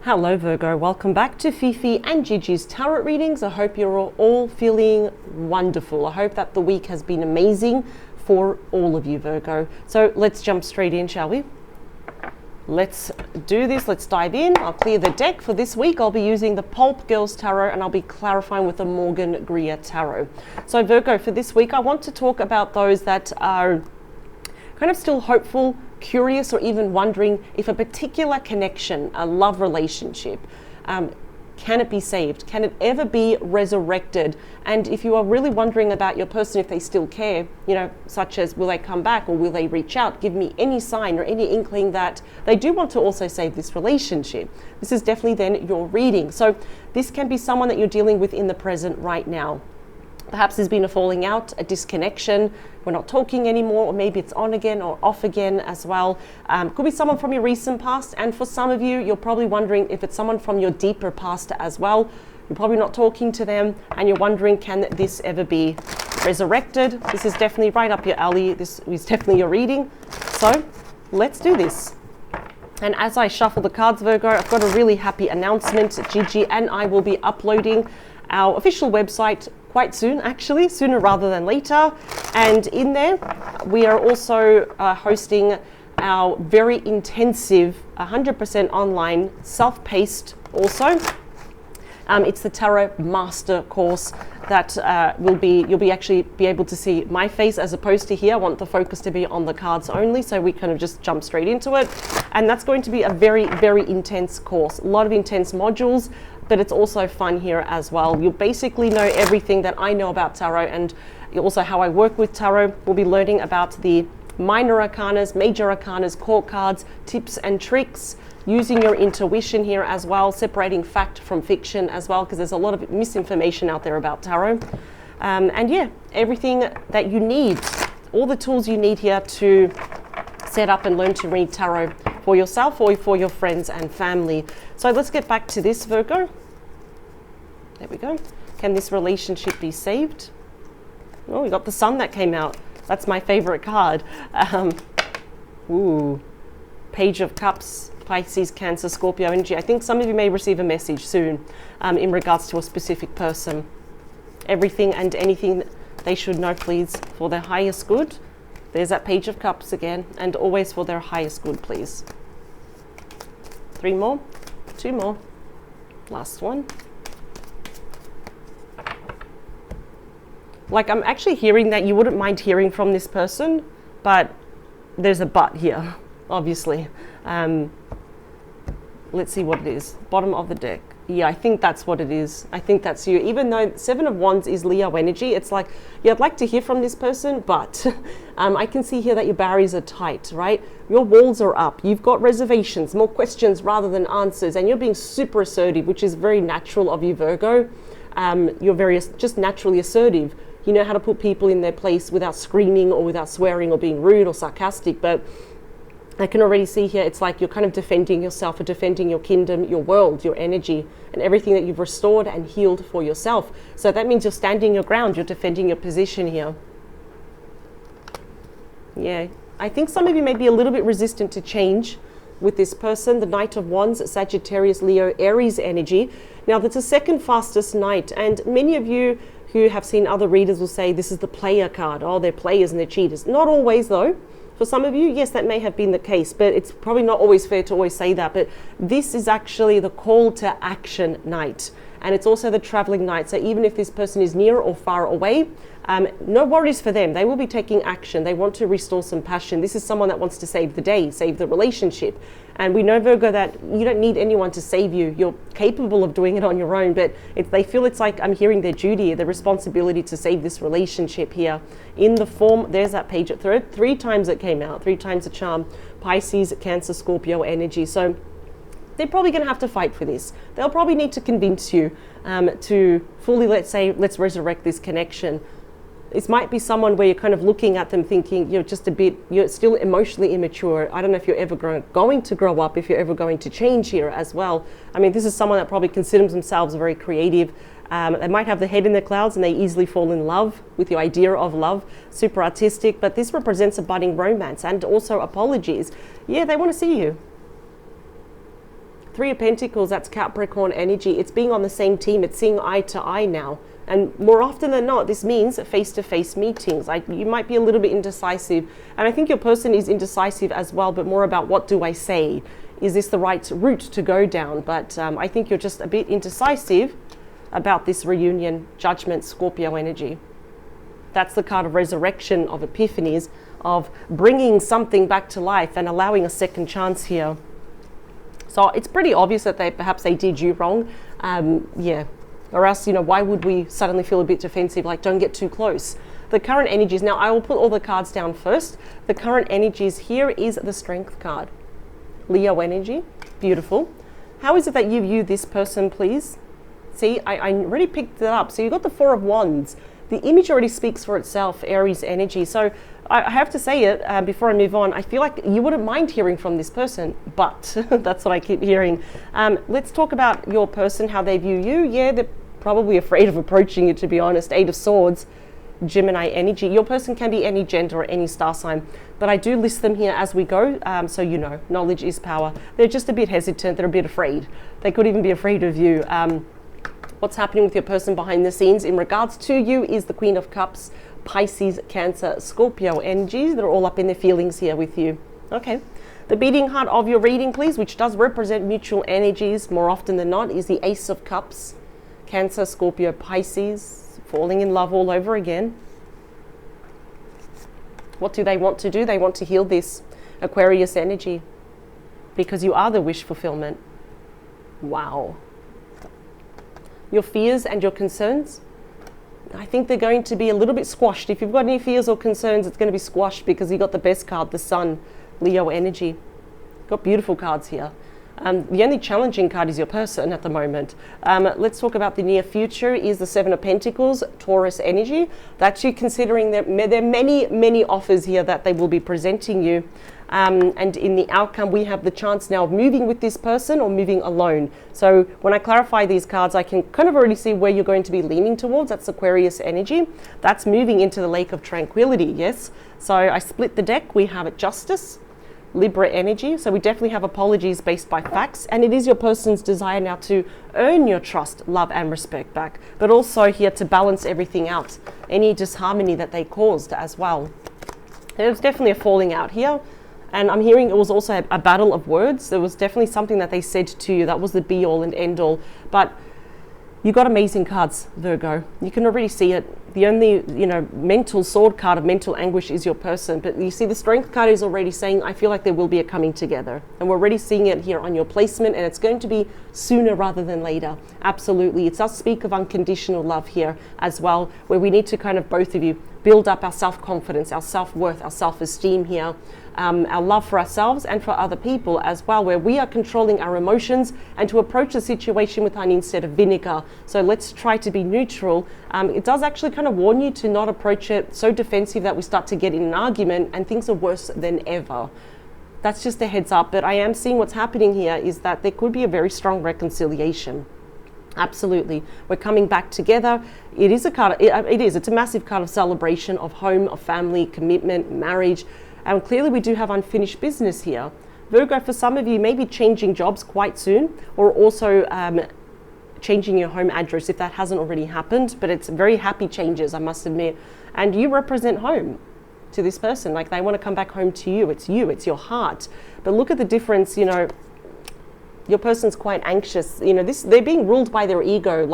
Hello Virgo, welcome back to Fifi and Gigi's tarot readings. I hope you're all feeling wonderful. I hope that the week has been amazing for all of you, Virgo. So let's jump straight in, shall we? Let's do this. Let's dive in. I'll clear the deck for this week. I'll be using the Pulp Girls Tarot and I'll be clarifying with the Morgan Greer Tarot. So Virgo, for this week, I want to talk about those that are kind of still hopeful, curious, or even wondering if a particular connection, a love relationship, can it be saved? Can it ever be resurrected? And if you are really wondering about your person, if they still care, you know, such as will they come back or will they reach out? Give me any sign or any inkling that they do want to also save this relationship. This is definitely then your reading. So this can be someone that you're dealing with in the present right now. Perhaps there's been a falling out, a disconnection, we're not talking anymore, or maybe it's on again or off again as well. Could be someone from your recent past, and for some of you, you're probably wondering if it's someone from your deeper past as well. You're probably not talking to them, and you're wondering, can this ever be resurrected? This is definitely right up your alley. This is definitely your reading. So let's do this. And as I shuffle the cards, Virgo, I've got a really happy announcement. Gigi and I will be uploading our official website quite soon, actually, sooner rather than later. And in there, we are also hosting our very intensive 100% online, self-paced also. It's the Tarot Master course that you'll be actually be able to see my face as opposed to here. I want the focus to be on the cards only, so we kind of just jump straight into it. And that's going to be a very, very intense course, a lot of intense modules, but it's also fun here as well. You'll basically know everything that I know about tarot, and also how I work with tarot. We'll be learning about the minor arcanas, major arcanas, court cards, tips and tricks, using your intuition here as well, separating fact from fiction as well, because there's a lot of misinformation out there about tarot. And yeah, everything that you need, all the tools you need here to set up and learn to read tarot for yourself or for your friends and family. So let's get back to this, Virgo. There we go. Can this relationship be saved? Oh, we got the Sun that came out. That's my favorite card. Page of Cups, Pisces, Cancer, Scorpio energy. I think some of you may receive a message soon in regards to a specific person. Everything and anything they should know, please, for their highest good. There's that Page of Cups again, and always for their highest good, please. 3 more, 2 more, last one. Like, I'm actually hearing that you wouldn't mind hearing from this person, but there's a but here, obviously. Let's see what it is. Bottom of the deck. Yeah, I think that's what it is. I think that's you. Even though 7 of Wands is Leo energy, it's like, yeah, I'd like to hear from this person, but I can see here that your barriers are tight, right? Your walls are up. You've got reservations, more questions rather than answers, and you're being super assertive, which is very natural of you, Virgo. You're very just naturally assertive. You know how to put people in their place without screaming or without swearing or being rude or sarcastic, but I can already see here, it's like you're kind of defending yourself or defending your kingdom, your world, your energy, and everything that you've restored and healed for yourself. So that means you're standing your ground, you're defending your position here. Yeah, I think some of you may be a little bit resistant to change with this person. The Knight of Wands, Sagittarius, Leo, Aries energy. Now, that's the second fastest night, and many of you who have seen other readers will say this is the player card. Oh, they're players and they're cheaters. Not always, though. For some of you, yes, that may have been the case, but it's probably not always fair to always say that. But this is actually the call to action night. And it's also the traveling night. So even if this person is near or far away, no worries for them. They will be taking action. They want to restore some passion. This is someone that wants to save the day, save the relationship. And we know, Virgo, that you don't need anyone to save you. You're capable of doing it on your own, but they feel it's like I'm hearing their duty, their responsibility to save this relationship here in the form, there's that page at 3 times it came out, 3 times the charm, Pisces, Cancer, Scorpio energy. So they're probably going to have to fight for this. They'll probably need to convince you to fully, let's resurrect this connection. It might be someone where you're kind of looking at them thinking you're still emotionally immature. I don't know if you're ever going to grow up, if you're ever going to change here as well. I mean, this is someone that probably considers themselves very creative. They might have the head in the clouds and they easily fall in love with the idea of love, super artistic, but this represents a budding romance and also apologies. Yeah, they want to see you. Three of Pentacles, that's Capricorn energy. It's being on the same team. It's seeing eye to eye now. And more often than not, this means face-to-face meetings. Like, you might be a little bit indecisive. And I think your person is indecisive as well, but more about, what do I say? Is this the right route to go down? But I think you're just a bit indecisive about this reunion. Judgment, Scorpio energy. That's the card of resurrection, of epiphanies, of bringing something back to life and allowing a second chance here. So it's pretty obvious that perhaps they did you wrong. Yeah. Or else, why would we suddenly feel a bit defensive, like, don't get too close? The current energies, now I will put all the cards down first. The current energies here is the Strength card. Leo energy, beautiful. How is it that you view this person, please? See, I already picked it up. So you've got the Four of Wands. The image already speaks for itself, Aries energy. So I have to say it before I move on. I feel like you wouldn't mind hearing from this person, but that's what I keep hearing. Let's talk about your person, how they view you. Yeah, they're probably afraid of approaching you, to be honest. Eight of Swords, Gemini energy. Your person can be any gender or any star sign, but I do list them here as we go, so knowledge is power. They're just a bit hesitant. They're a bit afraid. They could even be afraid of you. What's happening with your person behind the scenes in regards to you is the Queen of Cups, Pisces, Cancer, Scorpio energies. They're all up in their feelings here with you. Okay. The beating heart of your reading, please, which does represent mutual energies more often than not, is the Ace of Cups, Cancer, Scorpio, Pisces, falling in love all over again. What do they want to do? They want to heal this Aquarius energy because you are the wish fulfillment. Wow. Your fears and your concerns, I think they're going to be a little bit squashed. If you've got any fears or concerns, it's going to be squashed because you got the best card, the Sun, Leo energy. Got beautiful cards here. The only challenging card is your person at the moment. Let's talk about the near future is the Seven of Pentacles, Taurus energy. That's you considering that there are many, many offers here that they will be presenting you. And in the outcome, we have the chance now of moving with this person or moving alone. So when I clarify these cards, I can kind of already see where you're going to be leaning towards. That's Aquarius energy. That's moving into the Lake of Tranquility, yes? So I split the deck. We have Justice, Libra energy. So we definitely have apologies based by facts. And it is your person's desire now to earn your trust, love, and respect back. But also here to balance everything out. Any disharmony that they caused as well. There's definitely a falling out here. And I'm hearing it was also a battle of words. There was definitely something that they said to you that was the be all and end all. But you got amazing cards, Virgo. You can already see it. The only, mental sword card of mental anguish is your person. But you see the Strength card is already saying, I feel like there will be a coming together. And we're already seeing it here on your placement. And it's going to be sooner rather than later. Absolutely. It does speak of unconditional love here as well, where we need to kind of, both of you, build up our self-confidence, our self-worth, our self-esteem here. Our love for ourselves and for other people as well, where we are controlling our emotions and to approach the situation with honey instead of vinegar. So let's try to be neutral. It does actually kind of warn you to not approach it so defensive that we start to get in an argument and things are worse than ever. That's just a heads up. But I am seeing what's happening here is that there could be a very strong reconciliation. Absolutely. We're coming back together. It is a card, it's a massive card of celebration, of home, of family, commitment, marriage. And clearly we do have unfinished business here. Virgo, for some of you, may be changing jobs quite soon, or also changing your home address if that hasn't already happened. But it's very happy changes, I must admit. And you represent home to this person. Like, they want to come back home to you. It's your heart. But look at the difference, your person's quite anxious. They're being ruled by their ego,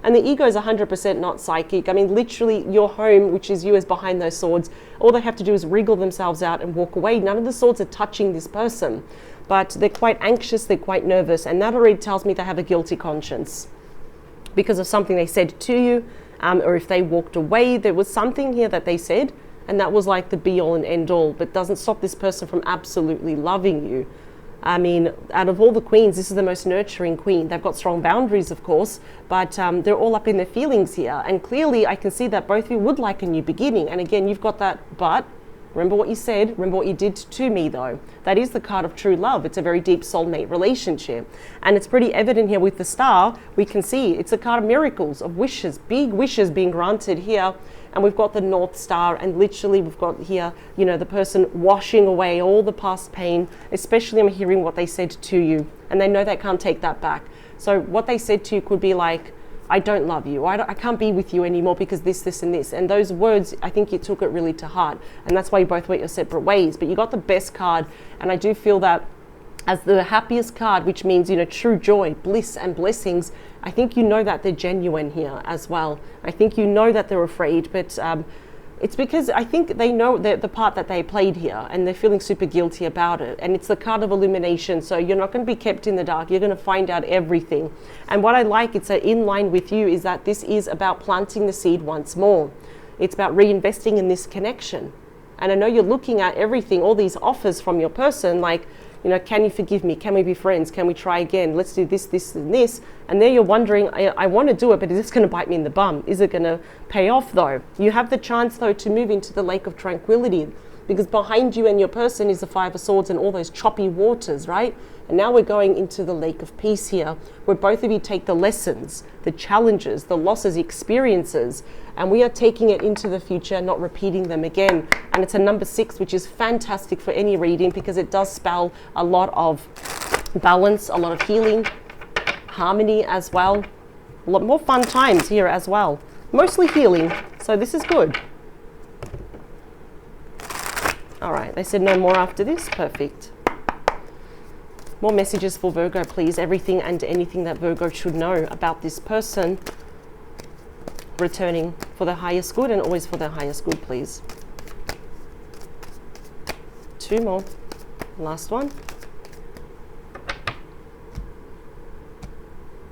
and the ego is 100% not psychic. I mean, literally your home, which is you, is behind those swords. All they have to do is wriggle themselves out and walk away. None of the swords are touching this person, but they're quite anxious, they're quite nervous. And that already tells me they have a guilty conscience because of something they said to you, or if they walked away, there was something here that they said, and that was like the be all and end all, but doesn't stop this person from absolutely loving you. I mean, out of all the queens, this is the most nurturing queen. They've got strong boundaries, of course, but they're all up in their feelings here. And clearly, I can see that both of you would like a new beginning. And again, you've got that but, Remember what you said, remember what you did to me though. That is the card of true love. It's a very deep soulmate relationship. And it's pretty evident here with the star. We can see it's a card of miracles, of wishes, big wishes being granted here. And we've got the North Star, and literally we've got here, you know, the person washing away all the past pain, especially I'm hearing what they said to you. And they know they can't take that back. So what they said to you could be like, I don't love you, I can't be with you anymore because this, and this. And those words, I think you took it really to heart. And that's why you both went your separate ways. But you got the best card. And I do feel that as the happiest card, which means, you know, true joy, bliss and blessings, I think you know that they're genuine here as well. I think you know that they're afraid, but it's because I think they know the part that they played here and they're feeling super guilty about it. And it's the card of illumination. So you're not going to be kept in the dark. You're going to find out everything. And what I like, it's in line with you, is that this is about planting the seed once more. It's about reinvesting in this connection. And I know you're looking at everything, all these offers from your person, like, you know, can you forgive me? Can we be friends? Can we try again? Let's do this, this, and this. And then you're wondering, I want to do it, but is this going to bite me in the bum? Is it going to pay off though? You have the chance though to move into the lake of tranquility, because behind you and your person is the Five of Swords and all those choppy waters, right? And now we're going into the lake of peace here, where both of you take the lessons, the challenges, the losses, the experiences, and we are taking it into the future, not repeating them again. And it's a number 6, which is fantastic for any reading because it does spell a lot of balance, a lot of healing, harmony as well. A lot more fun times here as well. Mostly healing, so this is good. All right, they said no more after this. Perfect. More messages for Virgo, please. Everything and anything that Virgo should know about this person. Returning for the highest good and always for the highest good, please. 2 more. Last one.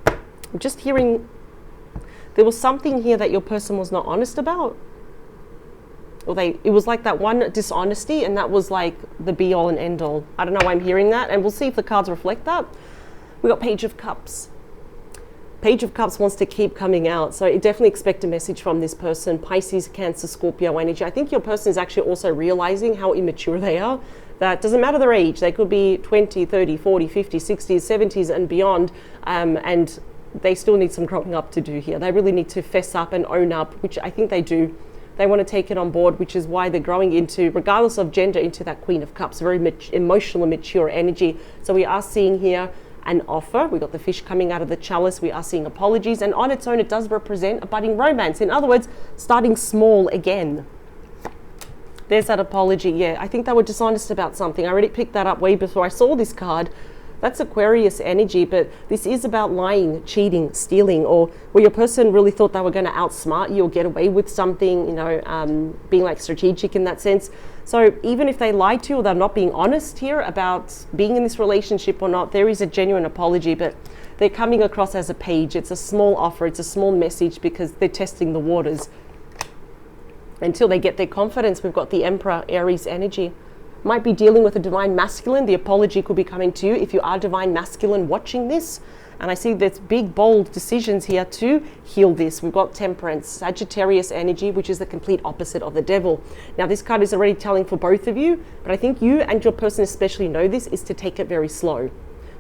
I'm just hearing there was something here that your person was not honest about. Or it was like that one dishonesty, and that was like the be all and end all. I don't know why I'm hearing that, and we'll see if the cards reflect that. We got Page of Cups. Page of Cups wants to keep coming out, so definitely expect a message from this person. Pisces, Cancer, Scorpio energy. I think your person is actually also realizing how immature they are. That doesn't matter their age. They could be 20, 30, 40, 50, 60s, 70s and beyond, and they still need some growing up to do here. They really need to fess up and own up, which I think they do. They want to take it on board, which is why they're growing into, regardless of gender, into that Queen of Cups, very emotional and mature energy. So we are seeing here an offer. We got the fish coming out of the chalice. We are seeing apologies, and on its own, it does represent a budding romance. In other words, starting small again. There's that apology. Yeah, I think they were dishonest about something. I already picked that up way before I saw this card. That's Aquarius energy, but this is about lying, cheating, stealing, or where your person really thought they were going to outsmart you or get away with something, you know, being like strategic in that sense. So even if they lied to you or they're not being honest here about being in this relationship or not, there is a genuine apology, but they're coming across as a page. It's a small offer, it's a small message because they're testing the waters. Until they get their confidence, we've got the Emperor, Aries energy. Might be dealing with a divine masculine. The apology could be coming to you if you are divine masculine watching this. And I see there's big, bold decisions here to heal this. We've got Temperance, Sagittarius energy, which is the complete opposite of the Devil. Now, this card is already telling for both of you, but I think you and your person especially know this, is to take it very slow.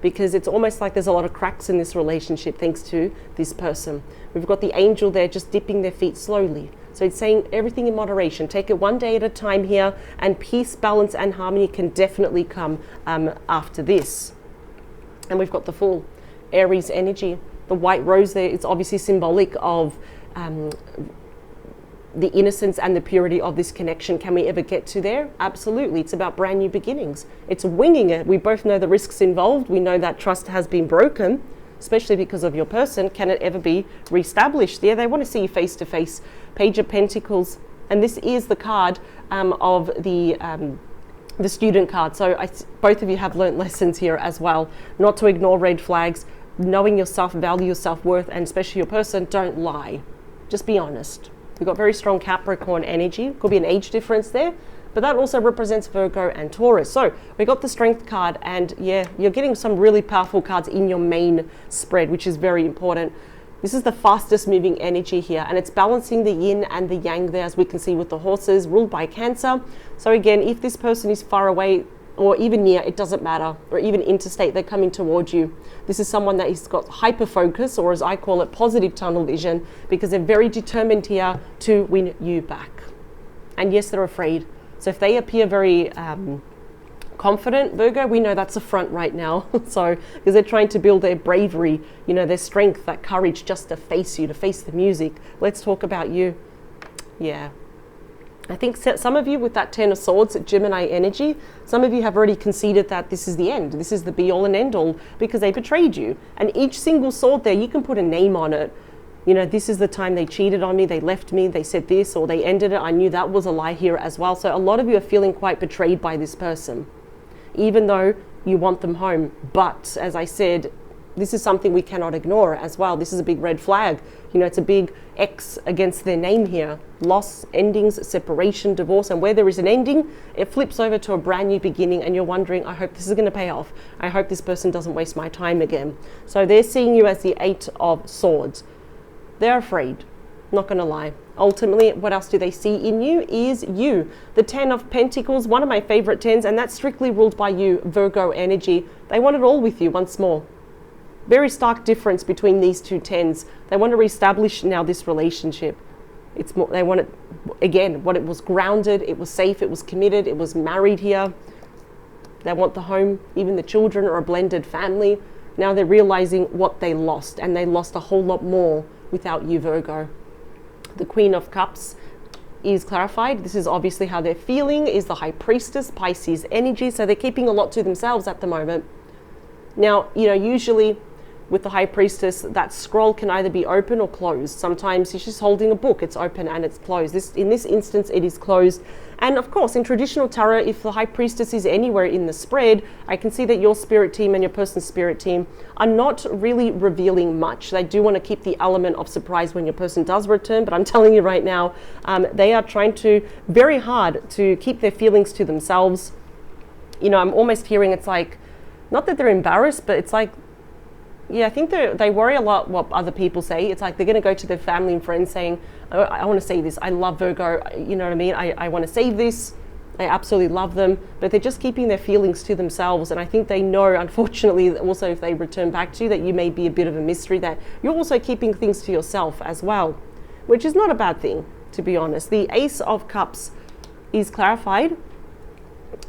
Because it's almost like there's a lot of cracks in this relationship thanks to this person. We've got the angel there just dipping their feet slowly. So it's saying everything in moderation. Take it one day at a time here, and peace, balance, and harmony can definitely come after this. And we've got the Fool, Aries energy. The white rose there, it's obviously symbolic of the innocence and the purity of this connection. Can we ever get to there? Absolutely. It's about brand new beginnings. It's winging it. We both know the risks involved. We know that trust has been broken, especially because of your person. Can it ever be reestablished? Yeah, they want to see you face to face. Page of Pentacles, and this is the card of the student card. So both of you have learnt lessons here as well. Not to ignore red flags, knowing yourself, value your self-worth, and especially your person, don't lie. Just be honest. We've got very strong Capricorn energy. Could be an age difference there, but that also represents Virgo and Taurus. So we got the Strength card, and yeah, you're getting some really powerful cards in your main spread, which is very important. This is the fastest moving energy here, and it's balancing the yin and the yang there, as we can see with the horses, ruled by Cancer. So again, if this person is far away or even near, it doesn't matter, or even interstate, they're coming towards you. This is someone that has got hyper focus, or as I call it, positive tunnel vision, because they're very determined here to win you back. And yes, they're afraid. So if they appear very confident, Virgo, we know that's a front right now. So, because they're trying to build their bravery, you know, their strength, that courage just to face you, to face the music. Let's talk about you. Yeah. I think some of you with that 10 of Swords, Gemini energy, some of you have already conceded that this is the end. This is the be all and end all, because they betrayed you. And each single sword there, you can put a name on it. You know, this is the time they cheated on me, they left me, they said this, or they ended it. I knew that was a lie here as well. So a lot of you are feeling quite betrayed by this person, even though you want them home. But as I said, this is something we cannot ignore as well. This is a big red flag. You know, it's a big X against their name here. Loss, endings, separation, divorce. And where there is an ending, it flips over to a brand new beginning, and you're wondering, I hope this is going to pay off. I hope this person doesn't waste my time again. So they're seeing you as the 8 of Swords. They're afraid, not going to lie. Ultimately, what else do they see in you is you. The 10 of Pentacles, one of my favorite 10s, and that's strictly ruled by you, Virgo energy. They want it all with you once more. Very stark difference between these two 10s. They want to reestablish now this relationship. It's more, they want it, again, what it was grounded, it was safe, it was committed, it was married here. They want the home, even the children, or a blended family. Now they're realizing what they lost, and they lost a whole lot more without you, Virgo. The Queen of Cups is clarified. This is obviously how they're feeling, is the High Priestess, Pisces energy. So they're keeping a lot to themselves at the moment. Now, you know, usually with the High Priestess, that scroll can either be open or closed. Sometimes she's just holding a book, it's open and it's closed. In this instance, it is closed. And of course, in traditional tarot, if the High Priestess is anywhere in the spread, I can see that your spirit team and your person's spirit team are not really revealing much. They do want to keep the element of surprise when your person does return, but I'm telling you right now, they are trying to very hard to keep their feelings to themselves. You know, I'm almost hearing it's like, not that they're embarrassed, but it's like, yeah, I think they worry a lot what other people say. It's like they're going to go to their family and friends saying, oh, I want to say this. I love Virgo. You know what I mean? I want to save this. I absolutely love them. But they're just keeping their feelings to themselves. And I think they know, unfortunately, that also if they return back to you, that you may be a bit of a mystery, that you're also keeping things to yourself as well, which is not a bad thing, to be honest. The Ace of Cups is clarified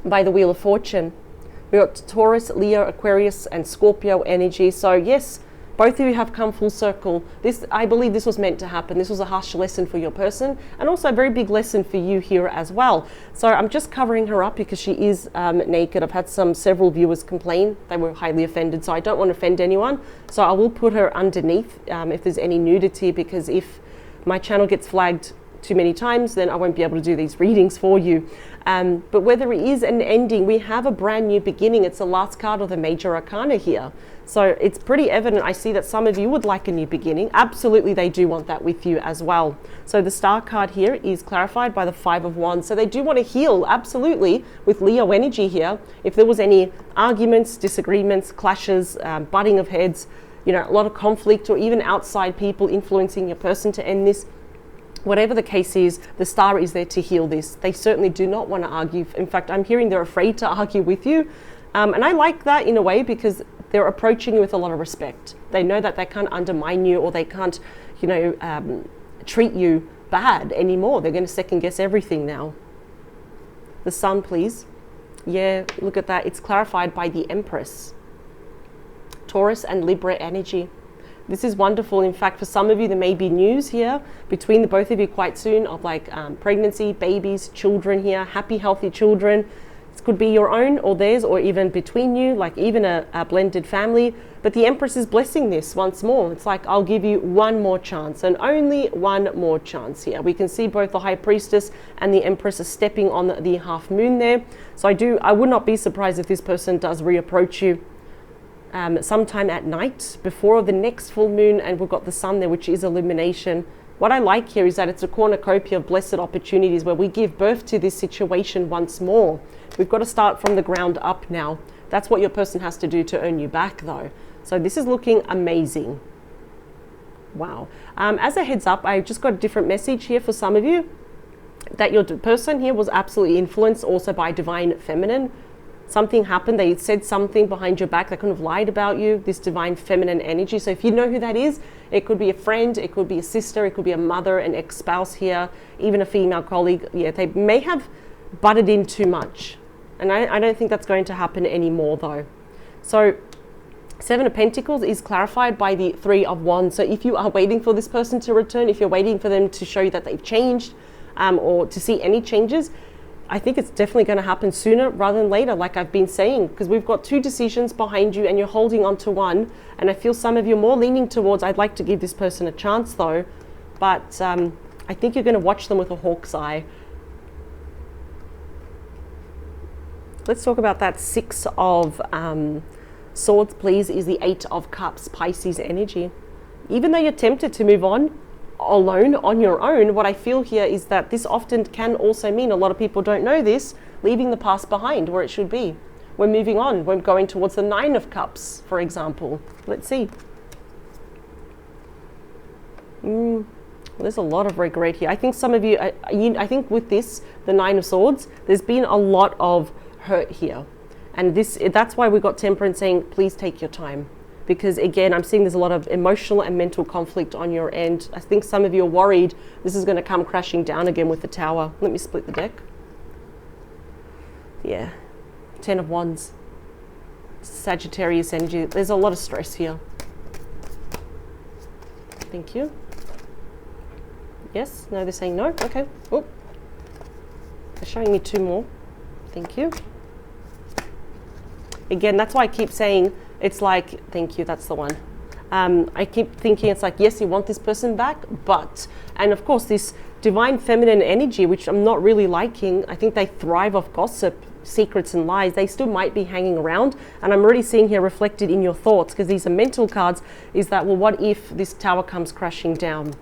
by the Wheel of Fortune. We've got Taurus, Leo, Aquarius, and Scorpio energy. So yes, both of you have come full circle. I believe this was meant to happen. This was a harsh lesson for your person, and also a very big lesson for you here as well. So I'm just covering her up because she is naked. I've had several viewers complain. They were highly offended, so I don't want to offend anyone. So I will put her underneath if there's any nudity, because if my channel gets flagged too many times, then I won't be able to do these readings for you. But whether it is an ending, we have a brand new beginning. It's the last card of the Major Arcana here. So it's pretty evident. I see that some of you would like a new beginning. Absolutely, they do want that with you as well. So the Star card here is clarified by the 5 of Wands. So they do want to heal, absolutely, with Leo energy here. If there was any arguments, disagreements, clashes, butting of heads, you know, a lot of conflict, or even outside people influencing your person to end this, whatever the case is, the Star is there to heal this. They certainly do not want to argue. In fact, I'm hearing they're afraid to argue with you. And I like that in a way, because they're approaching you with a lot of respect. They know that they can't undermine you, or they can't, you know, treat you bad anymore. They're going to second guess everything now. The Sun, please. Yeah, look at that. It's clarified by the Empress. Taurus and Libra energy. This is wonderful. In fact, for some of you, there may be news here between the both of you quite soon of like pregnancy, babies, children here, happy, healthy children. This could be your own or theirs, or even between you, like even a blended family. But the Empress is blessing this once more. It's like, I'll give you one more chance, and only one more chance here. We can see both the High Priestess and the Empress are stepping on the half moon there. So I would not be surprised if this person does reapproach you sometime at night before the next full moon, and we've got the Sun there, which is illumination. What I like here is that it's a cornucopia of blessed opportunities where we give birth to this situation once more. We've got to start from the ground up now. That's what your person has to do to earn you back, though. So this is looking amazing. Wow. As a heads up, I just got a different message here for some of you, that your person here was absolutely influenced also by divine feminine. Something happened, they said something behind your back, they kind of lied about you, this divine feminine energy. So if you know who that is, it could be a friend, it could be a sister, it could be a mother, an ex-spouse here, even a female colleague. Yeah, they may have butted in too much. And I don't think that's going to happen anymore though. So Seven of Pentacles is clarified by the Three of Wands. So if you are waiting for this person to return, if you're waiting for them to show you that they've changed, or to see any changes, I think it's definitely going to happen sooner rather than later, like I've been saying, because we've got two decisions behind you and you're holding on to one. And I feel some of you are more leaning towards, I'd like to give this person a chance though, but I think you're going to watch them with a hawk's eye. Let's talk about that Six of Swords, please, is the Eight of Cups, Pisces energy. Even though you're tempted to move on alone, on your own, what I feel here is that this often can also mean, a lot of people don't know this, leaving the past behind where it should be. We're moving on. We're going towards the Nine of Cups, for example. Let's see. There's a lot of regret here. I think some of you, I think with this, the Nine of Swords, there's been a lot of hurt here. And that's why we got Temperance saying, please take your time. Because again, I'm seeing there's a lot of emotional and mental conflict on your end. I think some of you are worried this is going to come crashing down again with the Tower. Let me split the deck. Yeah, Ten of Wands. Sagittarius energy. There's a lot of stress here. Thank you. Yes? No, they're saying no? Okay. Oh, they're showing me two more. Thank you. Again, that's why I keep saying, it's like, thank you, that's the one. I keep thinking it's like, yes, you want this person back, but, and of course this divine feminine energy, which I'm not really liking, I think they thrive off gossip, secrets and lies. They still might be hanging around, and I'm already seeing here reflected in your thoughts, because these are mental cards, is that, well, what if this Tower comes crashing down?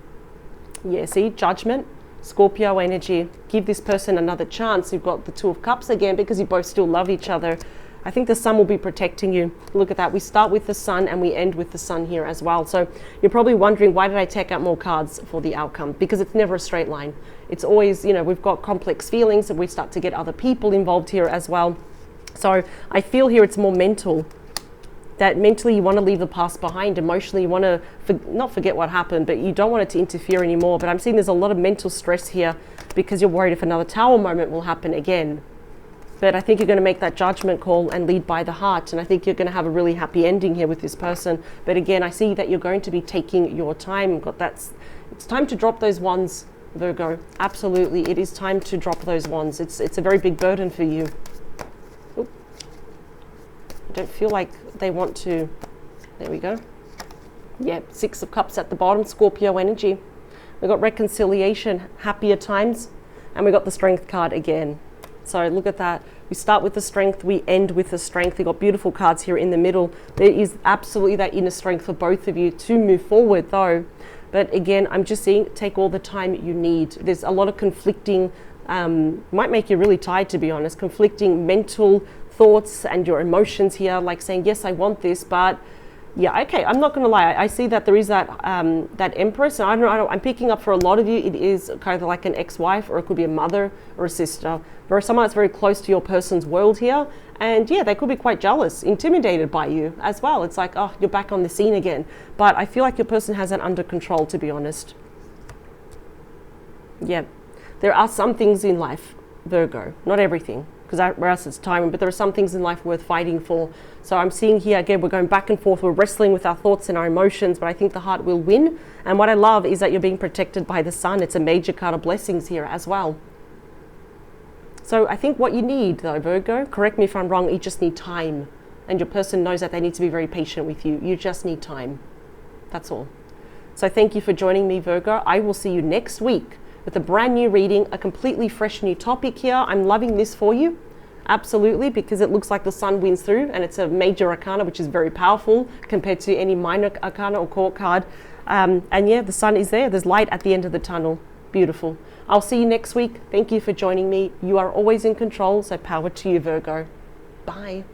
Yeah, see, Judgment, Scorpio energy, give this person another chance. You've got the Two of Cups again, because you both still love each other. I think the Sun will be protecting you. Look at that. We start with the Sun and we end with the Sun here as well. So you're probably wondering, why did I take out more cards for the outcome? Because it's never a straight line. It's always, you know, we've got complex feelings and we start to get other people involved here as well. So I feel here it's more mental. That mentally you want to leave the past behind. Emotionally you want to not forget what happened, but you don't want it to interfere anymore. But I'm seeing there's a lot of mental stress here because you're worried if another Tower moment will happen again. But I think you're going to make that judgment call and lead by the heart. And I think you're going to have a really happy ending here with this person. But again, I see that you're going to be taking your time. It's time to drop those wands, Virgo. Absolutely. It is time to drop those wands. It's a very big burden for you. Oop. I don't feel like they want to. There we go. Yep. Six of Cups at the bottom, Scorpio energy. We've got reconciliation, happier times. And we got the Strength card again. So look at that. We start with the Strength, we end with the Strength. We've got beautiful cards here in the middle. There is absolutely that inner strength for both of you to move forward though. But again, I'm just seeing, take all the time you need. There's a lot of conflicting, might make you really tired to be honest, conflicting mental thoughts and your emotions here, like saying, yes, I want this, but yeah, okay, I'm not going to lie. I see that there is that that Empress, and I don't know, I'm picking up for a lot of you, it is kind of like an ex-wife, or it could be a mother or a sister, or someone that's very close to your person's world here. And yeah, they could be quite jealous, intimidated by you as well. It's like, oh, you're back on the scene again. But I feel like your person has it under control, to be honest. Yeah, there are some things in life, Virgo, not everything, because or else it's time, but there are some things in life worth fighting for. So I'm seeing here, again, we're going back and forth, we're wrestling with our thoughts and our emotions, but I think the heart will win. And what I love is that you're being protected by the Sun. It's a major card of blessings here as well. So I think what you need though, Virgo, correct me if I'm wrong, you just need time. And your person knows that they need to be very patient with you. You just need time. That's all. So thank you for joining me, Virgo. I will see you next week with a brand new reading, a completely fresh new topic here. I'm loving this for you. Absolutely, because it looks like the Sun wins through, and it's a major arcana, which is very powerful compared to any minor arcana or court card. And yeah, the Sun is there. There's light at the end of the tunnel. Beautiful. I'll see you next week. Thank you for joining me. You are always in control, so power to you, Virgo. Bye.